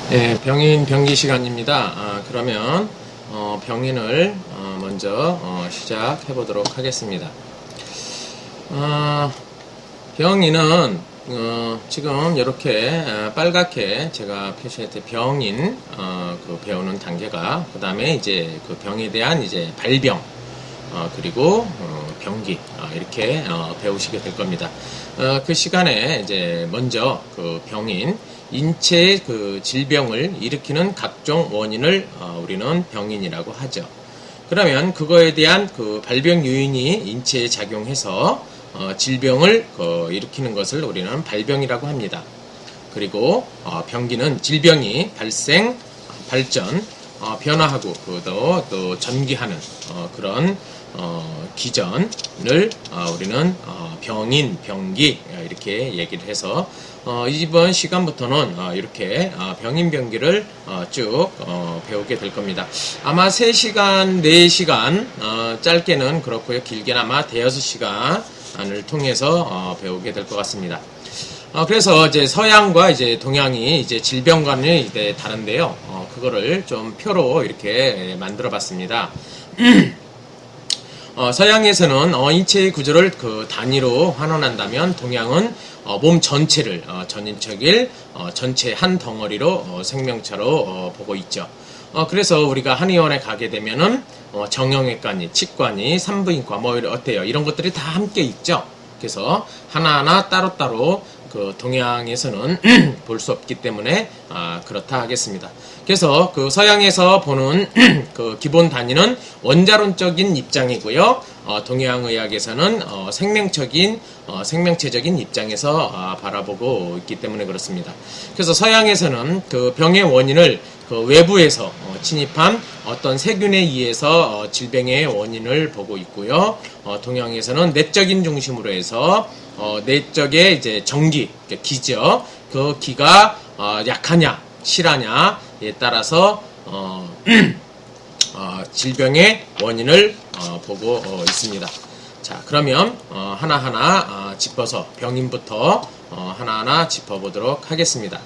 네, 병인 병기 시간입니다. 그러면 병인을 먼저 시작해 보도록 하겠습니다. 병인은 지금 이렇게 빨갛게 제가 표시했던 병인 그 배우는 단계가, 그 다음에 이제 그 병에 대한 이제 발병, 그리고 병기 이렇게 배우시게 될 겁니다. 그 시간에 이제 먼저 그 병인, 인체의 그 질병을 일으키는 각종 원인을 우리는 병인이라고 하죠. 그러면 그거에 대한 그 발병 요인이 인체에 작용해서 질병을 일으키는 것을 우리는 발병이라고 합니다. 그리고 병기는 질병이 발생, 발전, 변화하고 또 전기하는 그런 기전을 우리는 병인, 병기 이렇게 얘기를 해서 이번 시간부터는 이렇게 병인, 병기를 쭉 배우게 될 겁니다. 아마 3시간, 4시간 짧게는 그렇고요. 길게는 아마 대여섯 시간을 통해서 배우게 될 것 같습니다. 그래서 이제 서양과 이제 동양이 이제 질병과는 이제 다른데요. 그거를 좀 표로 이렇게 만들어 봤습니다. 서양에서는 인체의 구조를 그 단위로 환원한다면, 동양은 몸 전체를 전인척일 전체 한 덩어리로 생명체로 보고 있죠. 그래서 우리가 한의원에 가게 되면은 정형외과니, 치과니, 산부인과 뭐 어때요? 이런 것들이 다 함께 있죠. 그래서 하나하나 따로따로 그 동양에서는 볼 수 없기 때문에 그렇다 하겠습니다. 그래서 그 서양에서 보는 그 기본 단위는 원자론적인 입장이고요. 동양의학에서는 생명체적인 입장에서 바라보고 있기 때문에 그렇습니다. 그래서 서양에서는 그 병의 원인을 그 외부에서 침입한 어떤 세균에 의해서 질병의 원인을 보고 있고요. 동양에서는 내적인 중심으로 해서 내적의 이제 정기, 기죠. 그 기가 약하냐, 실하냐에 따라서 질병의 원인을 보고 있습니다. 자, 그러면 하나하나 짚어서 병인부터 하나하나 짚어보도록 하겠습니다.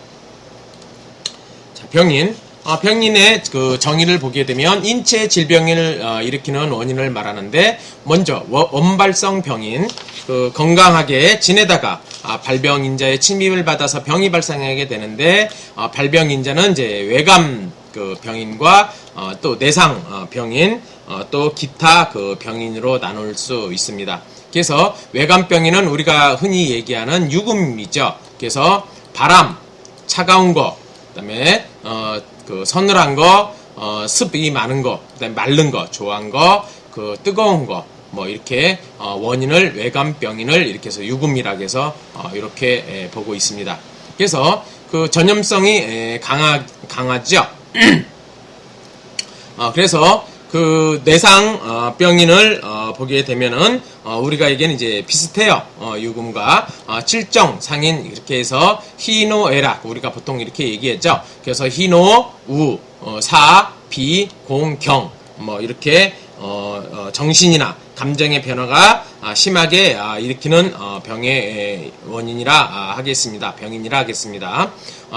자, 병인. 병인의 그 정의를 보게 되면 인체 질병을 일으키는 원인을 말하는데, 먼저 원발성 병인, 그 건강하게 지내다가 발병인자의 침입을 받아서 병이 발생하게 되는데, 발병인자는 이제 외감 그 병인과 또 내상 병인, 또 기타 그 병인으로 나눌 수 있습니다. 그래서 외감병인은 우리가 흔히 얘기하는 유금이죠. 그래서 바람, 차가운 거, 그다음에 그 서늘한 거, 습이 많은 거, 그다음에 마른 거, 조한 거, 그 뜨거운 거, 뭐 이렇게 원인을 외감병인을 이렇게 해서 유금이라고 해서 이렇게 보고 있습니다. 그래서 그 전염성이 강하죠. 그래서 그 내상 병인을 보게 되면은 우리가 이제 비슷해요. 유금과 칠정 상인 이렇게 해서 희노애락, 우리가 보통 이렇게 얘기했죠. 그래서 희노, 우, 사, 비, 공, 경 뭐 이렇게 정신이나 감정의 변화가 심하게 일으키는 병의 원인이라 하겠습니다. 병인이라 하겠습니다.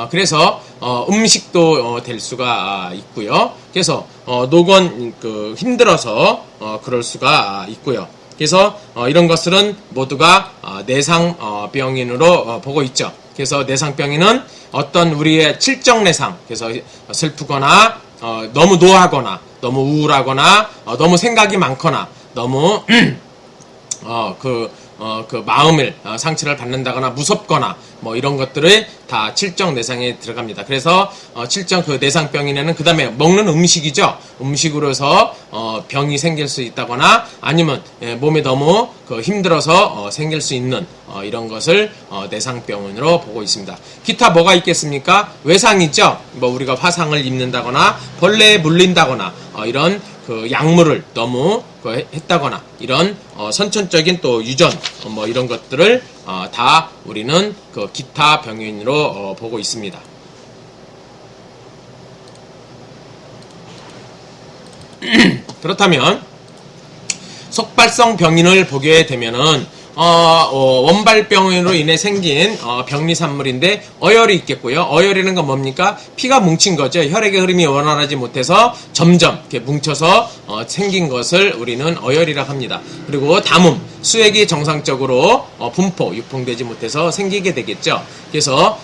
그래서 음식도 될 수가 있고요. 그래서 노건 힘들어서 그럴 수가 있고요. 그래서 이런 것들은 모두가 내상병인으로 보고 있죠. 그래서 내상병인은 어떤 우리의 칠정 내상, 그래서 슬프거나 너무 노하거나 너무 우울하거나 너무 생각이 많거나 너무 그 마음을 상처를 받는다거나 무섭거나 뭐 이런 것들을 다 칠정 내상에 들어갑니다. 그래서 칠정 그 내상병인에는 그 다음에 먹는 음식이죠. 음식으로서 병이 생길 수 있다거나 아니면 몸에 너무 힘들어서 생길 수 있는 이런 것을 내상병원으로 보고 있습니다. 기타 뭐가 있겠습니까? 외상이죠. 뭐 우리가 화상을 입는다거나 벌레에 물린다거나 이런 그 약물을 너무 했다거나 이런 선천적인 또 유전 뭐 이런 것들을 다 우리는 그 기타 병인으로 보고 있습니다. 그렇다면 속발성 병인을 보게 되면은 원발병으로 인해 생긴 병리산물인데 어혈이 있겠고요. 어혈이라는 건 뭡니까? 피가 뭉친 거죠. 혈액의 흐름이 원활하지 못해서 점점 이렇게 뭉쳐서 생긴 것을 우리는 어혈이라고 합니다. 그리고 담음, 수액이 정상적으로 분포, 유통되지 못해서 생기게 되겠죠. 그래서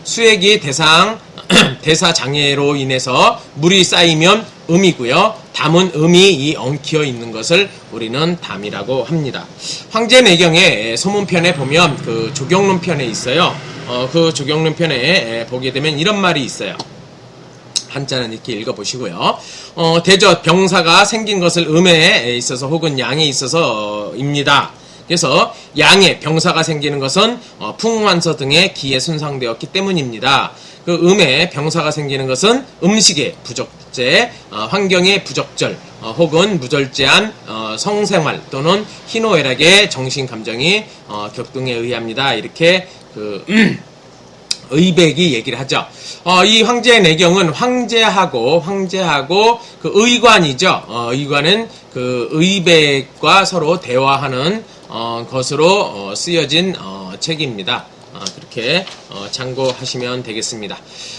수액이 대사 장애로 인해서 물이 쌓이면 음이고요. 담은 음이 이 엉키어 있는 것을 우리는 담이라고 합니다. 황제내경의 소문편에 보면 그 조경론 편에 있어요. 그 조경론 편에 보게 되면 이런 말이 있어요. 한자는 이렇게 읽어보시고요. 대저 병사가 생긴 것을 음에 있어서 혹은 양에 있어서입니다. 그래서 양의 병사가 생기는 것은 풍환서 등의 기에 손상되었기 때문입니다. 그 음의 병사가 생기는 것은 음식의 부적재, 환경의 부적절, 혹은 무절제한 성생활 또는 희노애락의 정신 감정이 격등에 의합니다. 이렇게 의백이 얘기를 하죠. 이 황제내경은 황제하고 그 의관이죠. 의관은 그 의백과 서로 대화하는 것으로 쓰여진 책입니다. 그렇게 참고하시면 되겠습니다.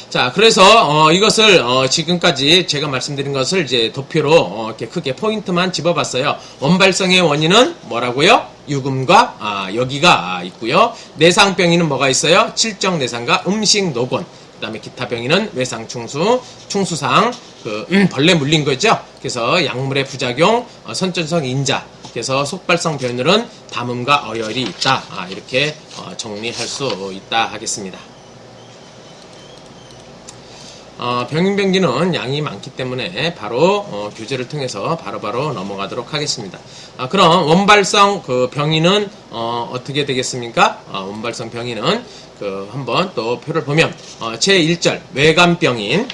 자, 그래서 이것을 지금까지 제가 말씀드린 것을 이제 도표로 이렇게 크게 포인트만 집어봤어요. 원발성의 원인은 뭐라고요? 유금과 여기가 있고요. 내상병에는 뭐가 있어요? 칠정내상과 음식노곤. 그 다음에 기타 병에는 외상충수, 충수상, 벌레 물린 거죠. 그래서 약물의 부작용, 선천성 인자. 그래서 속발성 변율은 담음과 어혈이 있다. 이렇게 정리할 수 있다 하겠습니다. 병인병기는 양이 많기 때문에 바로 교재를 통해서 바로바로 넘어가도록 하겠습니다. 그럼 원발성 병인은 어떻게 되겠습니까? 원발성 병인은 한번 또 표를 보면 제1절 외감병인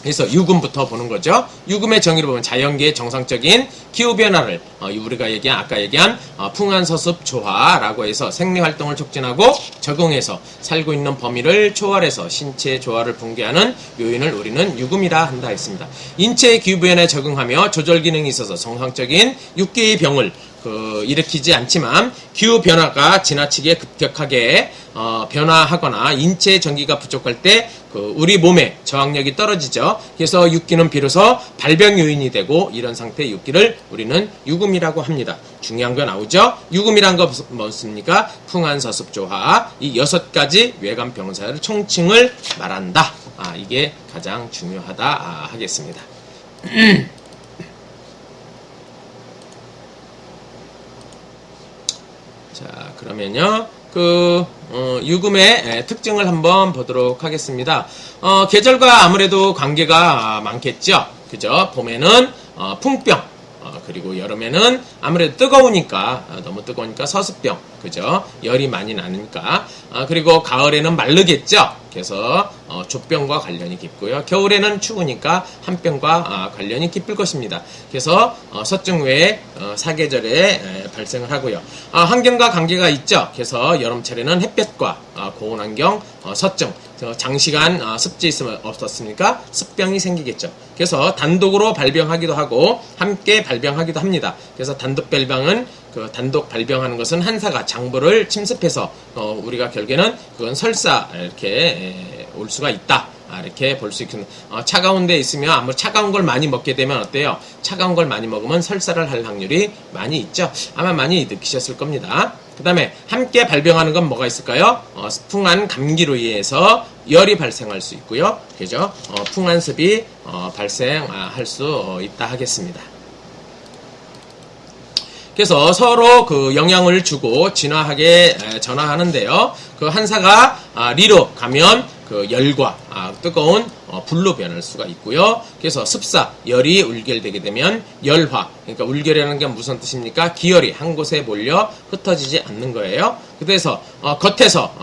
그래서 유금부터 보는 거죠. 유금의 정의를 보면 자연계의 정상적인 기후변화를 우리가 아까 얘기한 풍한서습 조화라고 해서 생리활동을 촉진하고 적응해서 살고 있는 범위를 초월해서 신체의 조화를 붕괴하는 요인을 우리는 유금이라 한다 했습니다. 인체의 기후변화에 적응하며 조절 기능이 있어서 정상적인 육계의 병을 일으키지 않지만 기후변화가 지나치게 급격하게 변화하거나 인체의 전기가 부족할 때 우리 몸의 저항력이 떨어지죠. 그래서 육기는 비로소 발병 요인이 되고 이런 상태의 육기를 우리는 유금이라고 합니다. 중요한 거 나오죠. 유금이란 거 뭐습니까? 풍한서습조화 이 6가지 외감병사를 총칭을 말한다. 이게 가장 중요하다 하겠습니다. 자, 그러면요. 유금의 특징을 한번 보도록 하겠습니다. 계절과 아무래도 관계가 많겠죠. 그죠? 봄에는 풍병, 그리고 여름에는 아무래도 뜨거우니까, 너무 뜨거우니까 서습병, 그죠? 열이 많이 나니까. 그리고 가을에는 마르겠죠? 그래서 조병과 관련이 깊고요. 겨울에는 추우니까 한병과 관련이 깊을 것입니다. 그래서 서증 외에 사계절에 발생을 하고요. 환경과 관계가 있죠. 그래서 여름철에는 햇볕과 고온 환경, 서증, 장시간 습지 있으면 없었습니까? 습병이 생기겠죠. 그래서 단독으로 발병하기도 하고 함께 발병하기도 합니다. 그래서 단독 발병은 단독 발병하는 것은 한사가 장부를 침습해서 우리가 결국에는 그건 설사 이렇게 올 수가 있다. 이렇게 볼 수 있는 차가운 데 있으면 아무 차가운 걸 많이 먹게 되면 어때요? 차가운 걸 많이 먹으면 설사를 할 확률이 많이 있죠. 아마 많이 느끼셨을 겁니다. 그 다음에 함께 발병하는 건 뭐가 있을까요? 풍한 감기로 인해서 열이 발생할 수 있고요. 그죠? 풍한습이 발생할 수 있다 하겠습니다. 그래서 서로 영향을 주고 진화하게 전화하는데요. 한사가 리로 가면 열과 뜨거운 불로 변할 수가 있고요. 그래서 습사, 열이 울결되게 되면 열화. 그러니까 울결이라는 게 무슨 뜻입니까? 기열이 한 곳에 몰려 흩어지지 않는 거예요. 그래서 겉에서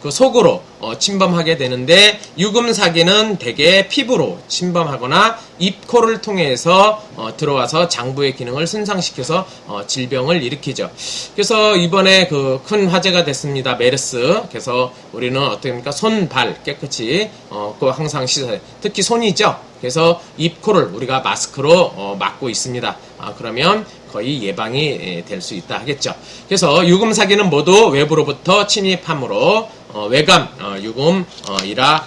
속으로 침범하게 되는데 유금사기는 대개 피부로 침범하거나 입, 코를 통해서 들어와서 장부의 기능을 손상시켜서 질병을 일으키죠. 그래서 이번에 그 큰 화제가 됐습니다. 메르스. 그래서 우리는 어떻게 합니까? 손, 발 깨끗이 항상 씻어요. 특히 손이죠. 그래서 입, 코를 우리가 마스크로 막고 있습니다. 그러면 거의 예방이 될 수 있다 하겠죠. 그래서 유금사기는 모두 외부로부터 침입함으로 외감 유금이라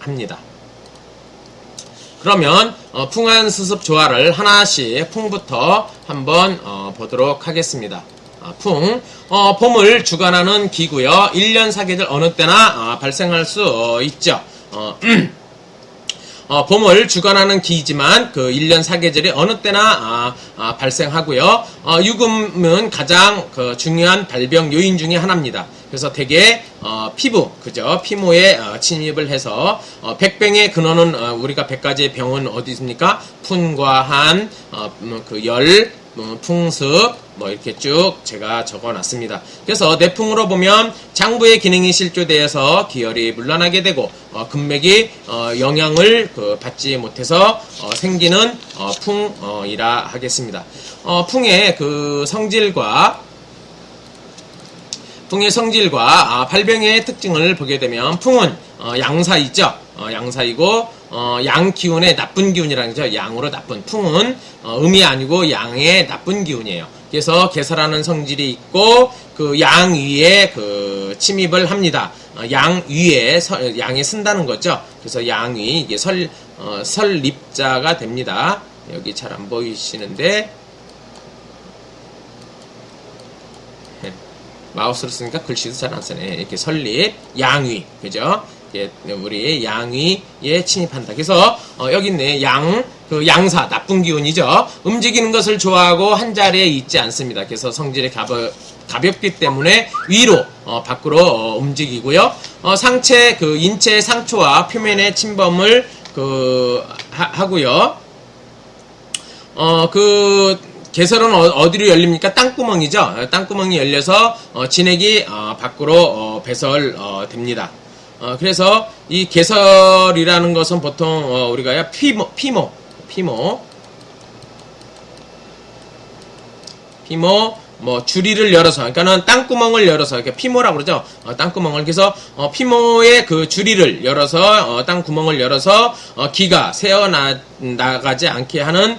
합니다. 그러면 풍한수습 조화를 하나씩 풍부터 한번 보도록 하겠습니다. 풍, 봄을 주관하는 기고요. 1년 사계절 어느 때나 발생할 수 있죠. 봄을 주관하는 기이지만 그 1년 사계절이 어느 때나 발생하고요. 유금은 가장 그 중요한 발병 요인 중에 하나입니다. 그래서 대개 피부, 그죠? 피모에 침입을 해서 백병의 근원은 우리가 100가지의 병은 어디 있습니까? 푼과 한, 그 열, 풍습, 이렇게 쭉 제가 적어놨습니다. 그래서 내풍으로 보면 장부의 기능이 실조되어서 기혈이 물러나게 되고 금맥이 영향을 받지 못해서 생기는 풍이라 하겠습니다. 풍의 그 성질과 발병의 특징을 보게 되면 풍은 양사이죠. 양사이고 양 기운의 나쁜 기운이라는 거죠. 양으로 나쁜. 풍은 음이 아니고 양의 나쁜 기운이에요. 그래서 개설하는 성질이 있고 그 양 위에 그 침입을 합니다. 양 위에 양에 쓴다는 거죠. 그래서 양 위 이게 설립자가 됩니다. 여기 잘 안 보이시는데 마우스를 쓰니까 글씨도 잘 안 쓰네. 이렇게 설립, 양위, 그죠? 우리 양위에 침입한다. 그래서 여기 있네. 그 양사, 나쁜 기운이죠. 움직이는 것을 좋아하고 한 자리에 있지 않습니다. 그래서 성질이 가볍기 때문에 위로 밖으로 움직이고요. 상체 그 인체의 상초와 표면의 침범을 하고요. 개설은 어디로 열립니까? 땅구멍이죠. 땅구멍이 열려서 진액이 밖으로 배설됩니다. 그래서 이 개설이라는 것은 보통 우리가 피모 주리를 열어서, 그러니까는 땅구멍을 열어서, 이렇게 피모라고 그러죠. 땅구멍을. 그래서, 피모의 그 주리를 열어서, 땅구멍을 열어서, 기가 새어나가지 않게 하는,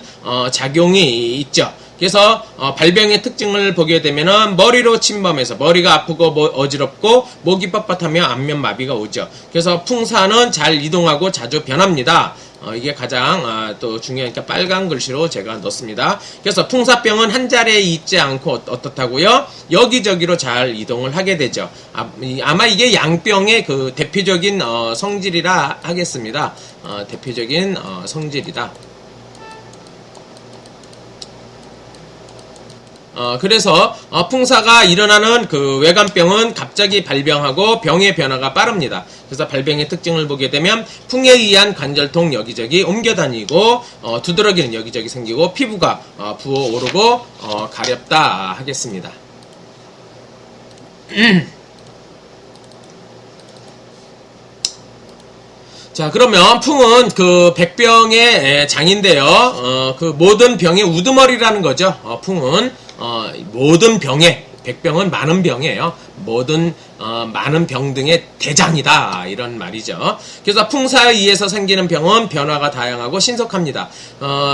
작용이 있죠. 그래서, 발병의 특징을 보게 되면은, 머리로 침범해서, 머리가 아프고, 어지럽고, 목이 뻣뻣하며 안면마비가 오죠. 그래서, 풍사는 잘 이동하고 자주 변합니다. 이게 가장 또 중요하니까 빨간 글씨로 제가 넣습니다. 그래서 풍사병은 한 자리에 있지 않고 어떻다고요? 여기저기로 잘 이동을 하게 되죠. 아마 이게 양병의 그 대표적인 성질이라 하겠습니다. 대표적인 성질이다. 그래서 풍사가 일어나는 그 외감병은 갑자기 발병하고 병의 변화가 빠릅니다. 그래서 발병의 특징을 보게 되면 풍에 의한 관절통 여기저기 옮겨다니고 두드러기는 여기저기 생기고 피부가 부어오르고 가렵다 하겠습니다. 자, 그러면 풍은 그 백병의 장인데요. 그 모든 병의 우두머리라는 거죠. 풍은 모든 병의, 백병은 많은 병이에요. 모든 많은 병 등의 대장이다, 이런 말이죠. 그래서 풍사에 의해서 생기는 병은 변화가 다양하고 신속합니다.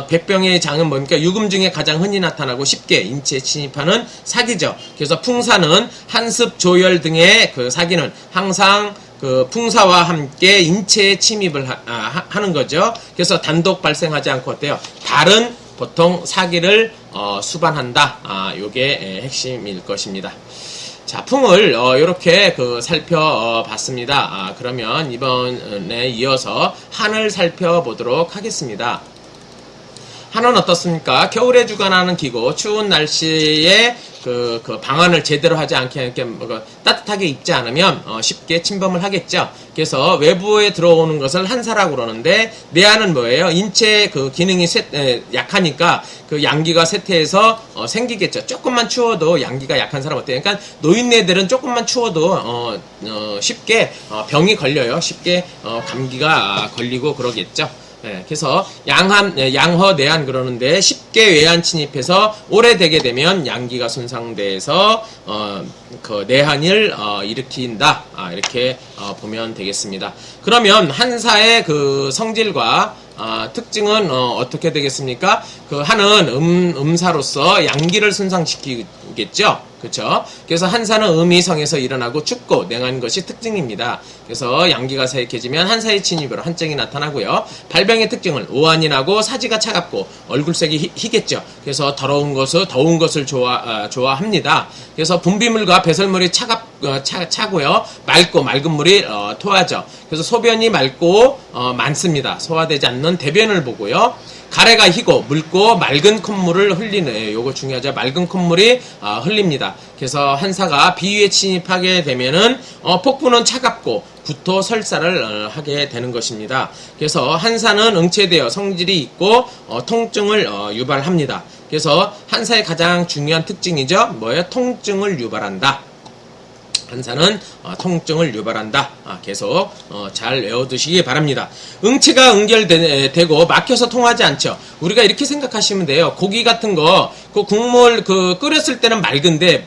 백병의 장은 뭡니까? 유금 중에 가장 흔히 나타나고 쉽게 인체에 침입하는 사기죠. 그래서 풍사는 한습, 조열 등의 그 사기는 항상 그 풍사와 함께 인체에 침입을 하는 거죠. 그래서 단독 발생하지 않고 어때요? 다른 보통 사기를 수반한다. 요게 핵심일 것입니다. 자, 풍을 이렇게 살펴봤습니다. 그러면 이번에 이어서 한을 살펴보도록 하겠습니다. 한은 어떻습니까? 겨울에 주관하는 기고 추운 날씨에 그 방안을 제대로 하지 않게 따뜻하게 입지 않으면 쉽게 침범을 하겠죠. 그래서 외부에 들어오는 것을 한사라고 그러는데 내한은 뭐예요? 인체 그 기능이 약하니까 그 양기가 쇠퇴해서 생기겠죠. 조금만 추워도 양기가 약한 사람 어때요? 그러니까 노인네들은 조금만 추워도 쉽게 병이 걸려요. 쉽게 감기가 걸리고 그러겠죠. 네, 그래서 양허 내한 그러는데 쉽게 외한 침입해서 오래되게 되면 양기가 손상돼서 그 내한을 일으킨다. 이렇게 보면 되겠습니다. 그러면 한사의 그 성질과 특징은 어떻게 되겠습니까? 그 한은 음사로서 양기를 손상시키겠죠. 그렇죠? 그래서 한사는 음이성에서 일어나고 춥고 냉한 것이 특징입니다. 그래서 양기가 사익해지면 한사의 침입으로 한증이 나타나고요. 발병의 특징은 오한이 나고 사지가 차갑고 얼굴색이 희겠죠. 그래서 더운 것을 좋아합니다. 그래서 분비물과 배설물이 차고요. 맑은 물이 토하죠. 그래서 소변이 맑고 많습니다. 소화되지 않는 대변을 보고요. 가래가 희고 묽고 맑은 콧물을 흘리는 요거 중요하죠. 맑은 콧물이 흘립니다. 그래서 한사가 비위에 침입하게 되면은 폭부는 차갑고 구토 설사를 하게 되는 것입니다. 그래서 한사는 응체되어 성질이 있고 통증을 유발합니다. 그래서 한사의 가장 중요한 특징이죠. 뭐예요? 통증을 유발한다. 한사는 통증을 유발한다. 계속 잘 외워두시기 바랍니다. 응체가 응결되고 막혀서 통하지 않죠. 우리가 이렇게 생각하시면 돼요. 고기 같은 거 그 국물 끓였을 때는 맑은데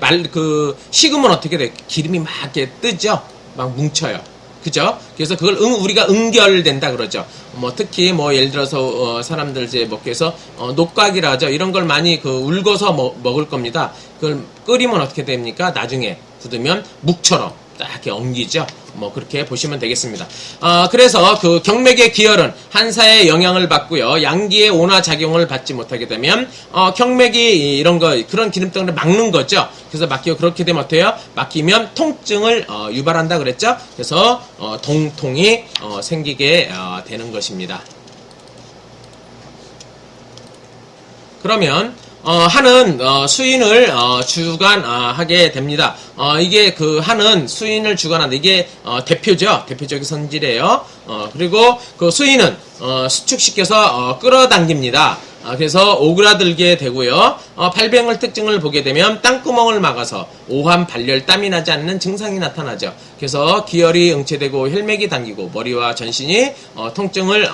식으면 어떻게 돼? 기름이 막 이렇게 뜨죠. 막 뭉쳐요. 그죠? 그래서 그걸 우리가 응결된다 그러죠. 특히 예를 들어서 사람들 이제 먹기 위해서 녹각이라 하죠. 이런 걸 많이 울궈서 먹을 겁니다. 그걸 끓이면 어떻게 됩니까? 나중에 굳으면 묵처럼 딱 이렇게 엉기죠. 그렇게 보시면 되겠습니다. 그래서 그 경맥의 기혈은 한사의 영향을 받고요. 양기의 온화 작용을 받지 못하게 되면 경맥이 그런 기름덩이를 막는 거죠. 그래서 막히고 그렇게 되면 어때요? 막히면 통증을 유발한다 그랬죠. 그래서 동통이 생기게 되는 것입니다. 그러면 한은 수인을 주관하게 됩니다. 이게 그 한은 수인을 주관한다. 이게 대표죠. 대표적인 성질이에요. 그리고 그 수인은 수축시켜서 끌어당깁니다. 그래서 오그라들게 되고요. 발병을 특징을 보게 되면 땅구멍을 막아서 오한, 발열, 땀이 나지 않는 증상이 나타나죠. 그래서 기혈이 응체되고 혈맥이 당기고 머리와 전신이 통증을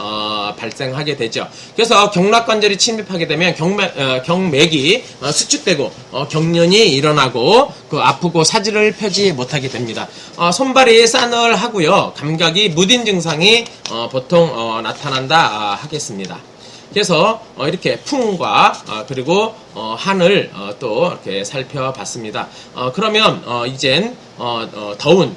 발생하게 되죠. 그래서 경락관절이 침입하게 되면 경맥이 수축되고 경련이 일어나고 아프고 사지를 펴지 못하게 됩니다. 손발이 싸늘하고요. 감각이 무딘 증상이 보통 나타난다 하겠습니다. 그래서 이렇게 풍과 그리고 한을 또 이렇게 살펴봤습니다. 그러면 이젠 더운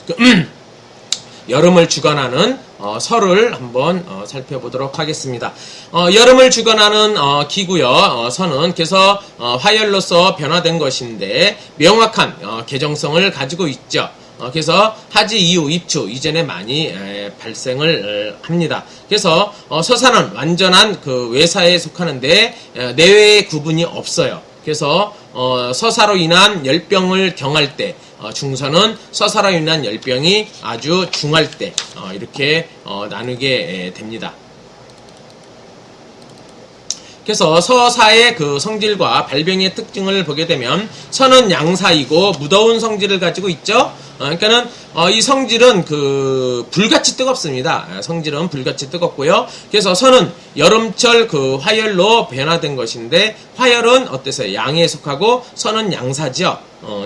여름을 주관하는 설을 한번 살펴보도록 하겠습니다. 여름을 주관하는 기구요. 선은 그래서 화열로서 변화된 것인데 명확한 개정성을 가지고 있죠. 그래서 하지 이후 입추 이전에 많이 발생을 합니다. 그래서 서사는 완전한 그 외사에 속하는데 내외의 구분이 없어요. 그래서 서사로 인한 열병을 경할 때 중서는 서사로 인한 열병이 아주 중할 때 이렇게 나누게 됩니다. 그래서 서사의 그 성질과 발병의 특징을 보게 되면 선은 양사이고 무더운 성질을 가지고 있죠. 그러니까는 이 성질은 불같이 뜨겁습니다. 성질은 불같이 뜨겁고요. 그래서 선은 여름철 화열로 변화된 것인데 화열은 어때서요? 양에 속하고 선은 양사죠.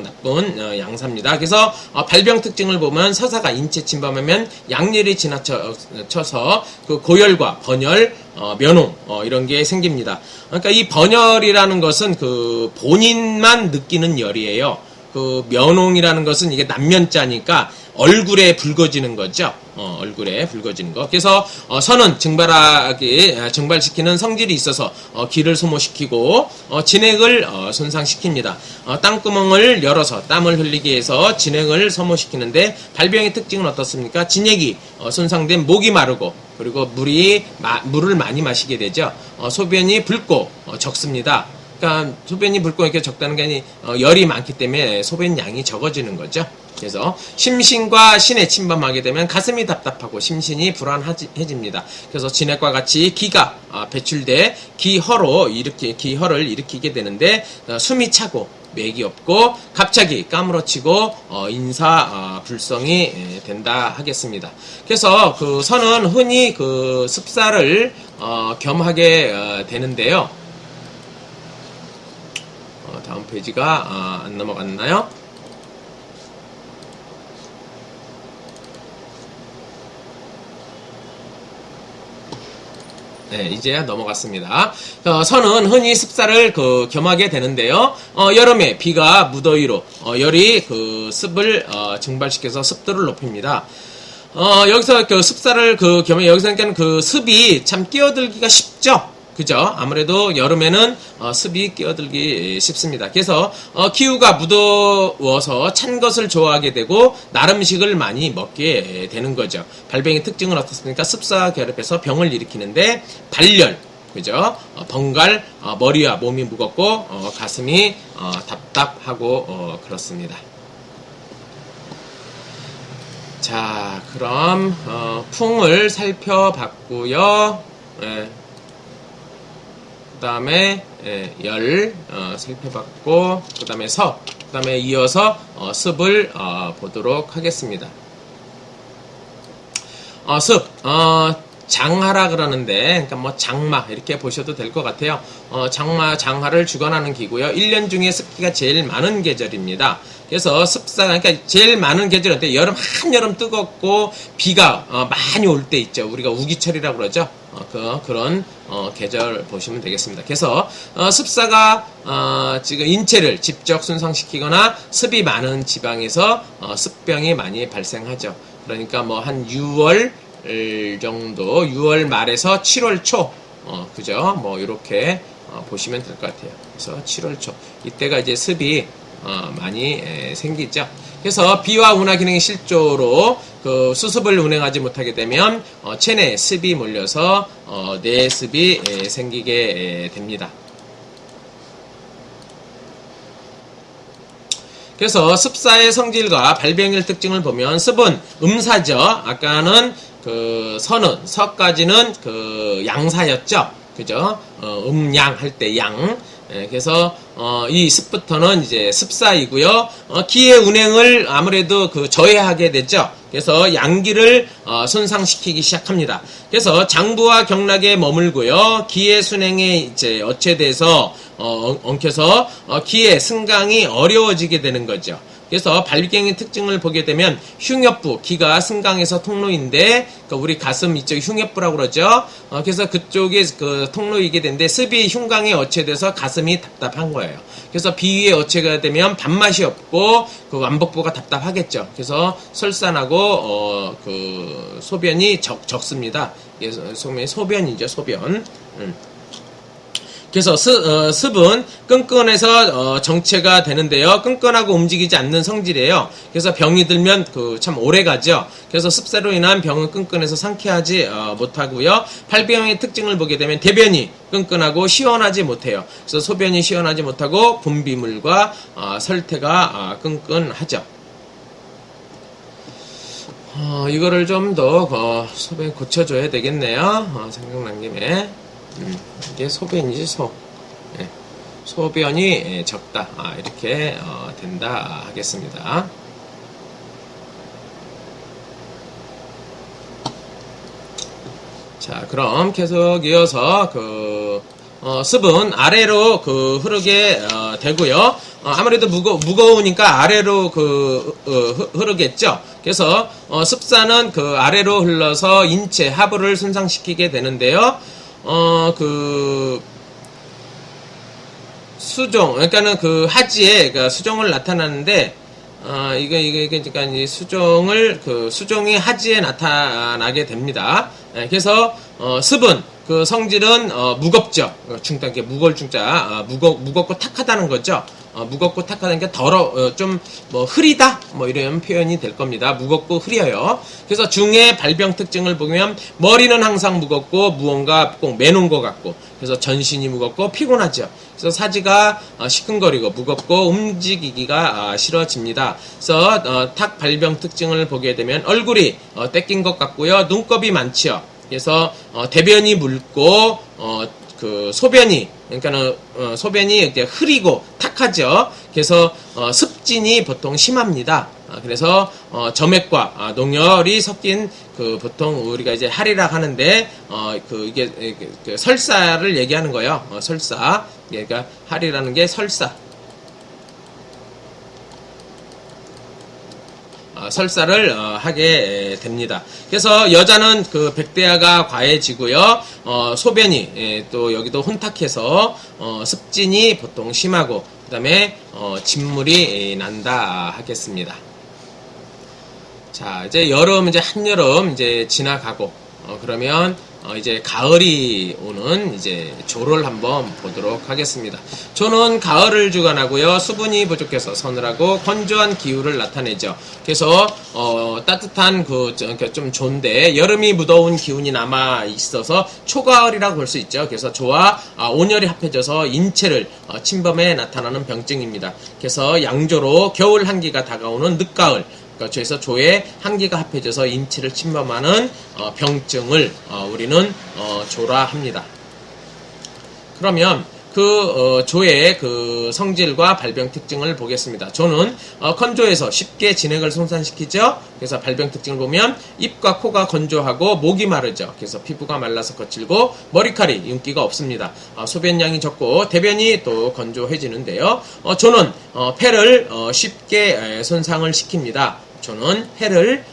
나쁜 양사입니다. 그래서 발병 특징을 보면 서사가 인체 침범하면 양열이 지나쳐서 고열과 번열, 면홍 이런 게 생깁니다. 그러니까 이 번열이라는 것은 본인만 느끼는 열이에요. 면홍이라는 것은 이게 남면자니까 얼굴에 붉어지는 거죠. 얼굴에 붉어지는 거. 그래서 선은 증발시키는 성질이 있어서 기를 소모시키고 진액을 손상시킵니다. 땅구멍을 열어서 땀을 흘리게 해서 진액을 소모시키는데 발병의 특징은 어떻습니까? 진액이 손상된 목이 마르고 그리고 물을 많이 마시게 되죠. 소변이 붉고 적습니다. 그러니까 소변이 붉고 이렇게 적다는 게 아니 열이 많기 때문에 소변 양이 적어지는 거죠. 그래서 심신과 신에 침범하게 되면 가슴이 답답하고 심신이 불안해집니다. 그래서 진액과 같이 기가 배출돼 기허를 일으키게 되는데 숨이 차고 맥이 없고 갑자기 까무러치고 인사불성이 된다 하겠습니다. 그래서 그 선은 흔히 그 습사를 겸하게 되는데요. 다음 페이지가 안 넘어갔나요? 네, 이제 넘어갔습니다. 선은 흔히 습사를 겸하게 되는데요. 여름에 비가 무더위로 열이 그 습을 증발시켜서 습도를 높입니다. 여기서 그 습사를 여기서 그러니까 그 습이 참 끼어들기가 쉽죠. 그죠? 아무래도 여름에는 습이 끼어들기 쉽습니다. 그래서 기후가 무더워서 찬 것을 좋아하게 되고 날 음식을 많이 먹게 되는 거죠. 발병의 특징은 어떻습니까? 습사 결합해서 병을 일으키는데 발열, 그죠? 번갈, 머리와 몸이 무겁고 가슴이 답답하고 그렇습니다. 자, 그럼 풍을 살펴봤고요. 네. 그 다음에 열 살펴봤고 그 다음에 그 다음에 이어서 습을 보도록 하겠습니다. 습 장하라 그러는데 그러니까 뭐 장마 이렇게 보셔도 될 것 같아요. 장하를 주관하는 기고요. 1년 중에 습기가 제일 많은 계절입니다. 그래서 그러니까 제일 많은 계절인데 한여름 뜨겁고 비가 많이 올 때 있죠. 우리가 우기철이라고 그러죠. 그런 계절 보시면 되겠습니다. 그래서 습사가 지금 인체를 직접 손상시키거나 습이 많은 지방에서 습병이 많이 발생하죠. 그러니까 뭐 한 6월 정도, 6월 말에서 7월 초, 그죠? 뭐 이렇게 보시면 될 것 같아요. 그래서 7월 초 이때가 이제 습이 많이 생기죠. 그래서 비와 운하 기능의 실조로 그 수습을 운행하지 못하게 되면 체내에 습이 몰려서 내습이 생기게 됩니다. 그래서 습사의 성질과 발병일 특징을 보면 습은 음사죠. 아까는 그 서까지는 그 양사였죠. 그죠? 음양 할 때 양. 그래서 이 습부터는 이제 습사이고요. 기의 운행을 아무래도 저해하게 됐죠. 그래서 양기를 손상시키기 시작합니다. 그래서 장부와 경락에 머물고요. 기의 순행에 이제 어체돼서 엉켜서 기의 승강이 어려워지게 되는 거죠. 그래서 발병의 특징을 보게 되면 흉엽부, 기가 승강에서 통로인데 우리 가슴 이쪽 흉엽부라고 그러죠. 그래서 그쪽에 그 통로이게 되는데 습이 흉강에 어체돼서 가슴이 답답한 거예요. 그래서 비위에 어체가 되면 밥맛이 없고 그 완복부가 답답하겠죠. 그래서 설산하고 그 소변이 적습니다. 그래서 소변이죠, 소변. 그래서 습은 끈끈해서 정체가 되는데요. 끈끈하고 움직이지 않는 성질이에요. 그래서 병이 들면 참 오래 가죠. 그래서 습사로 인한 병은 끈끈해서 상쾌하지 못하고요. 발병의 특징을 보게 되면 대변이 끈끈하고 시원하지 못해요. 그래서 소변이 시원하지 못하고 분비물과 설태가 끈끈하죠. 이거를 좀 더 소변 고쳐줘야 되겠네요. 생각난 김에. 이게 소변이지, 네. 소변이 적다. 이렇게 된다 하겠습니다. 자, 그럼 계속 이어서 습은 아래로 흐르게 되고요. 아무래도 무거우니까 아래로 흐르겠죠. 그래서 습사는 아래로 흘러서 인체 하부를 손상시키게 되는데요. 수종, 그러니까는 하지에 수종을 나타나는데, 이게, 그러니까 이 수종이 하지에 나타나게 됩니다. 그래서, 습은, 그 성질은, 무겁죠. 중단, 무거울 중자, 무겁고 탁하다는 거죠. 무겁고 탁하다는 게 좀, 흐리다? 이런 표현이 될 겁니다. 무겁고 흐려요. 그래서 중의 발병 특징을 보면, 머리는 항상 무겁고, 무언가 꼭 매놓은 것 같고, 그래서 전신이 무겁고 피곤하죠. 그래서 사지가 시큰거리고 무겁고 움직이기가 싫어집니다. 그래서 탁 발병 특징을 보게 되면 얼굴이 떼낀 것 같고요. 눈곱이 많죠. 그래서 대변이 묽고 그 소변이 그러니까는 소변이 이렇게 흐리고 탁하죠. 그래서 습진이 보통 심합니다. 그래서 점액과 농열이 섞인 그 보통 우리가 이제 할이라 하는데 이게 그 설사를 얘기하는 거예요. 설사. 그러니까 할이라는 게 설사. 설사를 하게 됩니다. 그래서 여자는 그 백대야가 과해지고요. 소변이 또 여기도 혼탁해서 습진이 보통 심하고 그다음에 진물이 난다 하겠습니다. 자, 이제 여름 한여름 지나가고 그러면 이제 가을이 오는 이제 조를 한번 보도록 하겠습니다. 조는 가을을 주관하고요. 수분이 부족해서 서늘하고 건조한 기후를 나타내죠. 그래서 따뜻한 좀 조인데 여름이 무더운 기운이 남아 있어서 초가을이라고 볼 수 있죠. 그래서 조와 온열이 합해져서 인체를 침범해 나타나는 병증입니다. 그래서 양조로 겨울 한기가 다가오는 늦가을 그래서 조에 한기가 합해져서 인체를 침범하는 병증을 우리는 조라 합니다. 그러면 그 조의 그 성질과 발병 특징을 보겠습니다. 조는 건조해서 쉽게 진액을 손산시키죠. 그래서 발병 특징을 보면 입과 코가 건조하고 목이 마르죠. 그래서 피부가 말라서 거칠고 머리카락이 윤기가 없습니다. 소변량이 적고 대변이 또 건조해지는데요. 조는 폐를 쉽게 손상을 시킵니다. 조는 폐를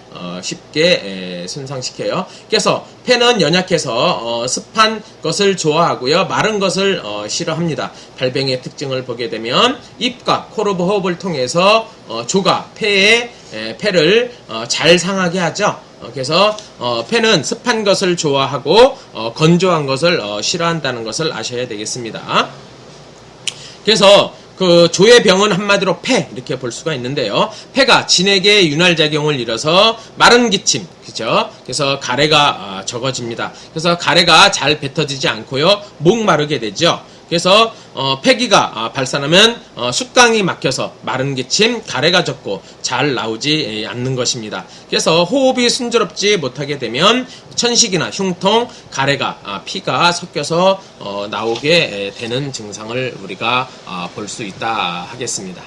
쉽게 손상시켜요. 그래서 폐는 연약해서 습한 것을 좋아하고요. 마른 것을 싫어합니다. 발병의 특징을 보게 되면 입과 코로 호흡을 통해서 조가 폐를 잘 상하게 하죠. 그래서 폐는 습한 것을 좋아하고 건조한 것을 싫어한다는 것을 아셔야 되겠습니다. 그래서 그 조의 병은 한마디로 폐 이렇게 볼 수가 있는데요. 폐가 진액의 윤활작용을 이뤄서 마른 기침, 그죠? 그래서 가래가 적어집니다. 그래서 가래가 잘 뱉어지지 않고요. 목 마르게 되죠. 그래서 폐기가 발산하면 숫강이 막혀서 마른 기침, 가래가 적고 잘 나오지 않는 것입니다. 그래서 호흡이 순조롭지 못하게 되면 천식이나 흉통, 가래가 피가 섞여서 나오게 되는 증상을 우리가 볼 수 있다 하겠습니다.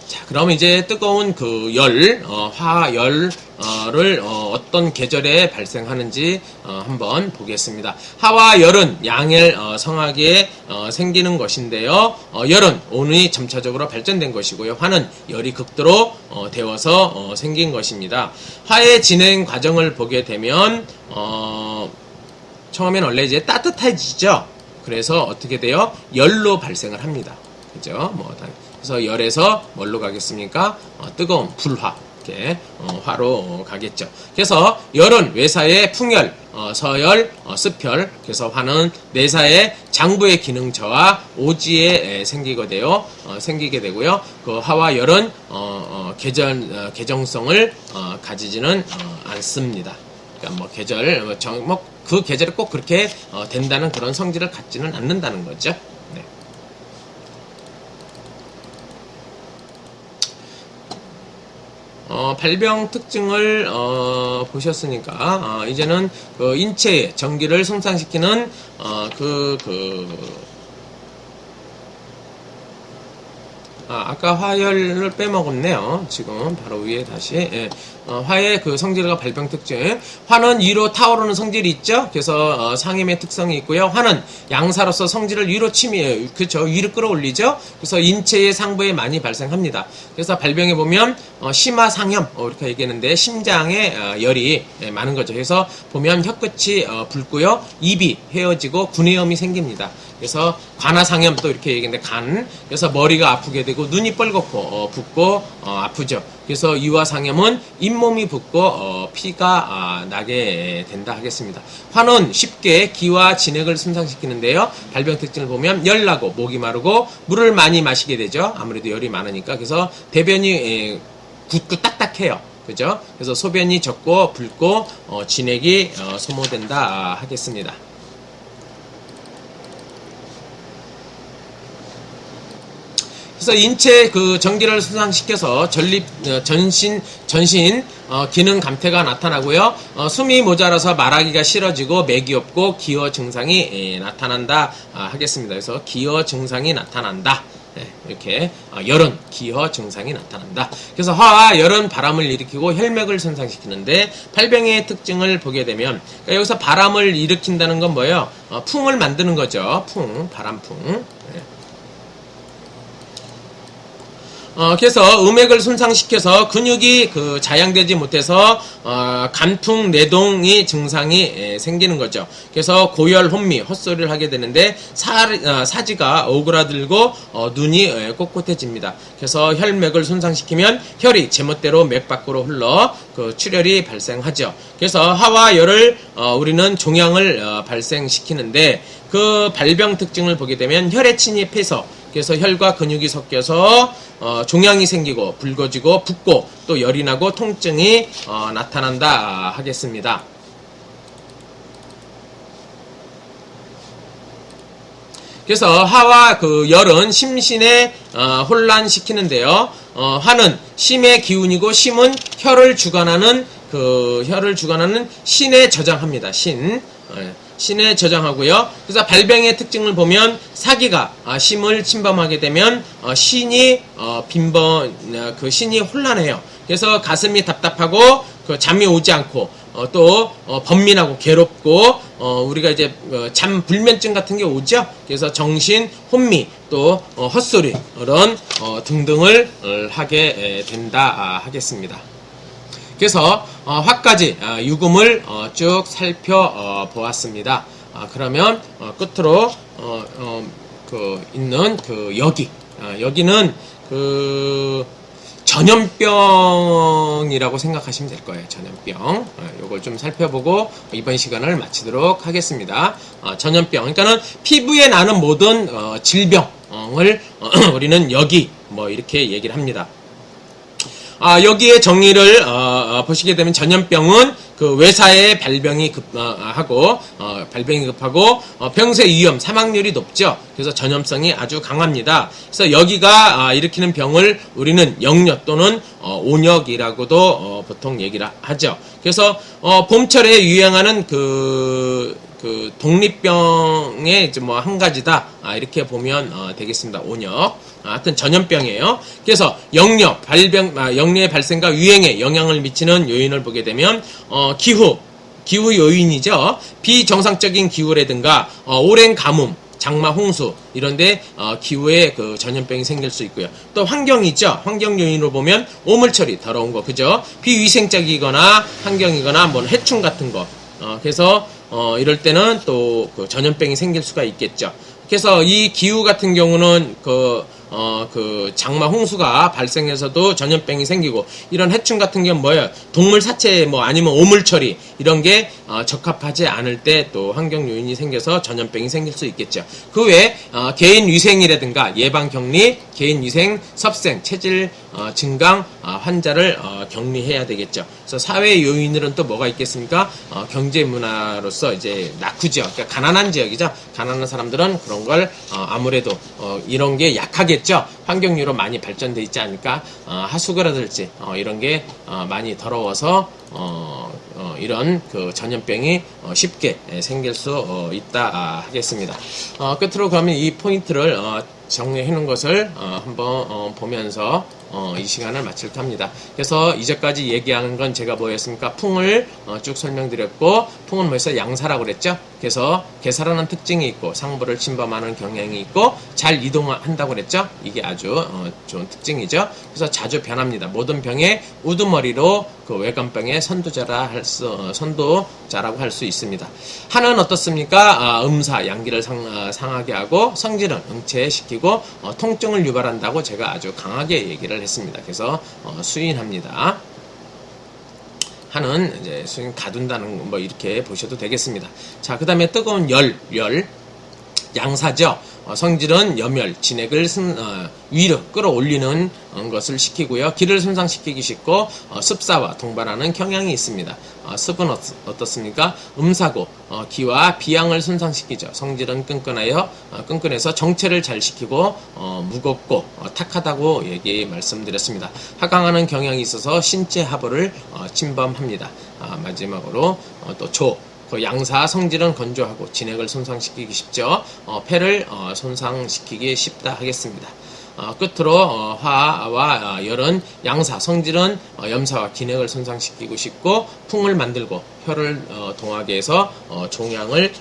자, 그럼 이제 뜨거운 그 화열을 어떤 계절에 발생하는지 한번 보겠습니다. 하와 열은 양을 성하게 생기는 것인데요. 열은 온이 점차적으로 발전된 것이고요. 화는 열이 극도로 데워서 생긴 것입니다. 화의 진행 과정을 보게 되면 처음엔 원래 이제 따뜻해지죠. 그래서 어떻게 돼요? 열로 발생을 합니다. 그죠? 그래서 열에서 뭘로 가겠습니까? 뜨거운 불화. 이렇게 화로 가겠죠. 그래서 열은 외사의 풍열, 서열, 습혈. 그래서 화는 내사의 장부의 기능 저하, 오지에 생기게 되고요. 그 화와 열은 계정성을 가지지는 않습니다. 그러니까 그 계절에 꼭 그렇게 된다는 그런 성질을 갖지는 않는다는 거죠. 네. 발병 특징을 보셨으니까 이제는 그 인체의 전기를 손상시키는 아까 화열을 빼먹었네요. 지금 바로 위에 다시 화의 그 성질과 발병 특징. 화는 위로 타오르는 성질이 있죠. 그래서 상임의 특성이 있고요. 화는 양사로서 성질을 위로 그렇죠. 위로 끌어올리죠. 그래서 인체의 상부에 많이 발생합니다. 그래서 발병해 보면 심화상염 이렇게 얘기하는데 심장에 열이 많은 거죠. 그래서 보면 혀끝이 붉고요. 입이 헤어지고 구내염이 생깁니다. 그래서 관하상염 또 이렇게 얘기하는데 그래서 머리가 아프게 되고 그리고 눈이 뻘겋고 붓고 아프죠. 그래서 이화상염은 잇몸이 붓고 피가 나게 된다 하겠습니다. 환은 쉽게 기와 진액을 손상시키는데요. 발병 특징을 보면 열나고 목이 마르고 물을 많이 마시게 되죠. 아무래도 열이 많으니까. 그래서 대변이 굳고 딱딱해요. 그죠? 그래서 소변이 적고 붉고 진액이 소모된다 하겠습니다. 그래서 인체 그 전기를 손상시켜서 전신 기능 감퇴가 나타나고요. 숨이 모자라서 말하기가 싫어지고 맥이 없고 기어 증상이 나타난다 하겠습니다. 그래서 기어 증상이 나타난다. 네, 이렇게 열은 기어 증상이 나타난다. 그래서 화와 열은 바람을 일으키고 혈맥을 손상시키는데 발병의 특징을 보게 되면 그러니까 여기서 바람을 일으킨다는 건 뭐예요? 풍을 만드는 거죠. 바람풍. 네. 그래서 음액을 손상시켜서 근육이 자양되지 못해서 간풍, 내동이 증상이 생기는 거죠. 그래서 고열, 혼미, 헛소리를 하게 되는데 사지가 오그라들고 눈이 꼿꼿해집니다. 그래서 혈맥을 손상시키면 혈이 제멋대로 맥 밖으로 흘러 출혈이 발생하죠. 그래서 하와 열을 우리는 종양을 발생시키는데 그 발병 특징을 보게 되면 혈에 침입해서 그래서 혈과 근육이 섞여서 종양이 생기고 붉어지고 붓고 또 열이 나고 통증이 나타난다 하겠습니다. 그래서 하와 열은 심신에 혼란시키는데요. 화는 심의 기운이고 심은 혈을 주관하는 신에 저장합니다. 신에 저장하고요. 그래서 발병의 특징을 보면 사기가 심을 침범하게 되면 신이 신이 혼란해요. 그래서 가슴이 답답하고 잠이 오지 않고 또 번민하고 괴롭고 우리가 이제 잠 불면증 같은 게 오죠. 그래서 정신 혼미 또 헛소리 이런 등등을 하게 된다 하겠습니다. 그래서 화까지 유금을 쭉 살펴보았습니다. 그러면 끝으로 있는 여기는 전염병이라고 생각하시면 될 거예요. 전염병. 요걸 좀 살펴보고 이번 시간을 마치도록 하겠습니다. 전염병. 그러니까는 피부에 나는 모든 질병을 우리는 여기 이렇게 얘기를 합니다. 여기에 정의를 보시게 되면 전염병은 외사의 발병이 급하고 병세 위험, 사망률이 높죠. 그래서 전염성이 아주 강합니다. 그래서 여기가 일으키는 병을 우리는 영역 또는 온역이라고도 보통 얘기를 하죠. 그래서 봄철에 유행하는 독립병의 한 가지다 이렇게 보면 되겠습니다. 온역. 하여튼 전염병이에요. 그래서 영역의 발생과 유행에 영향을 미치는 요인을 보게 되면 기후 요인이죠. 비정상적인 기후라든가 오랜 가뭄, 장마, 홍수 이런데 기후에 전염병이 생길 수 있고요. 또 환경이죠. 환경 요인으로 보면 오물처리, 더러운 거, 그죠? 비위생적이거나 환경이거나 해충 같은 거. 그래서 이럴 때는 또 전염병이 생길 수가 있겠죠. 그래서 이 기후 같은 경우는 장마 홍수가 발생해서도 전염병이 생기고, 이런 해충 같은 경우는 뭐예요? 동물 사체 아니면 오물처리 이런 게 적합하지 않을 때 또 환경 요인이 생겨서 전염병이 생길 수 있겠죠. 그 외에 개인 위생이라든가 예방 격리, 개인 위생, 섭생, 체질 증강 환자를 격리해야 되겠죠. 그래서 사회 요인들은 또 뭐가 있겠습니까? 경제 문화로서 이제 낙후지역, 그러니까 가난한 지역이죠. 가난한 사람들은 그런 걸 아무래도 이런 게 약하겠죠. 환경유로 많이 발전돼 있지 않을까? 하수구라든지 이런 게 많이 더러워서 이런 전염병이 쉽게 생길 수 있다 하겠습니다. 끝으로 그러면 이 포인트를 정리해 놓은 것을 한번 보면서 이 시간을 마칠까 합니다. 그래서 이제까지 얘기하는 건 제가 뭐였습니까? 풍을 쭉 설명드렸고, 풍은 뭐였어요? 양사라고 그랬죠? 그래서 개사라는 특징이 있고 상부를 침범하는 경향이 있고 잘 이동한다고 그랬죠? 이게 아주 좋은 특징이죠. 그래서 자주 변합니다. 모든 병의 우두머리로 외관병의 선도자라고 할 수 있습니다. 한은 어떻습니까? 음사, 양기를 상하게 하고 성질은 응체시키고 진행시키고 통증을 유발한다고 제가 아주 강하게 얘기를 했습니다. 그래서 수인합니다. 하는 이제 수인 가둔다는 뭐 이렇게 보셔도 되겠습니다. 자, 그다음에 뜨거운 열 양사죠. 성질은 염열, 진액을 위로 끌어올리는 것을 시키고요. 기를 손상시키기 쉽고 습사와 동반하는 경향이 있습니다. 습은 어떻습니까? 음사고 기와 비양을 손상시키죠. 성질은 끈끈해서 정체를 잘 시키고 무겁고 탁하다고 말씀드렸습니다. 하강하는 경향이 있어서 신체 하부를 침범합니다. 마지막으로 또 그 양사 성질은 건조하고 진액을 손상시키기 쉽죠. 폐를 손상시키기 쉽다 하겠습니다. 끝으로 화와 열은 양사 성질은 염사와 기능을 손상시키고 쉽고 풍을 만들고 혀를 동하게 해서 종양을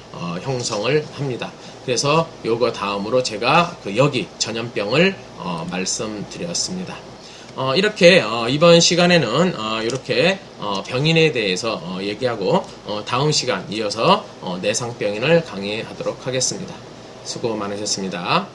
형성을 합니다. 그래서 요거 다음으로 제가 그 여기 전염병을 말씀드렸습니다. 이렇게 이번 시간에는 이렇게 병인에 대해서 얘기하고 다음 시간 이어서 내상병인을 강의하도록 하겠습니다. 수고 많으셨습니다.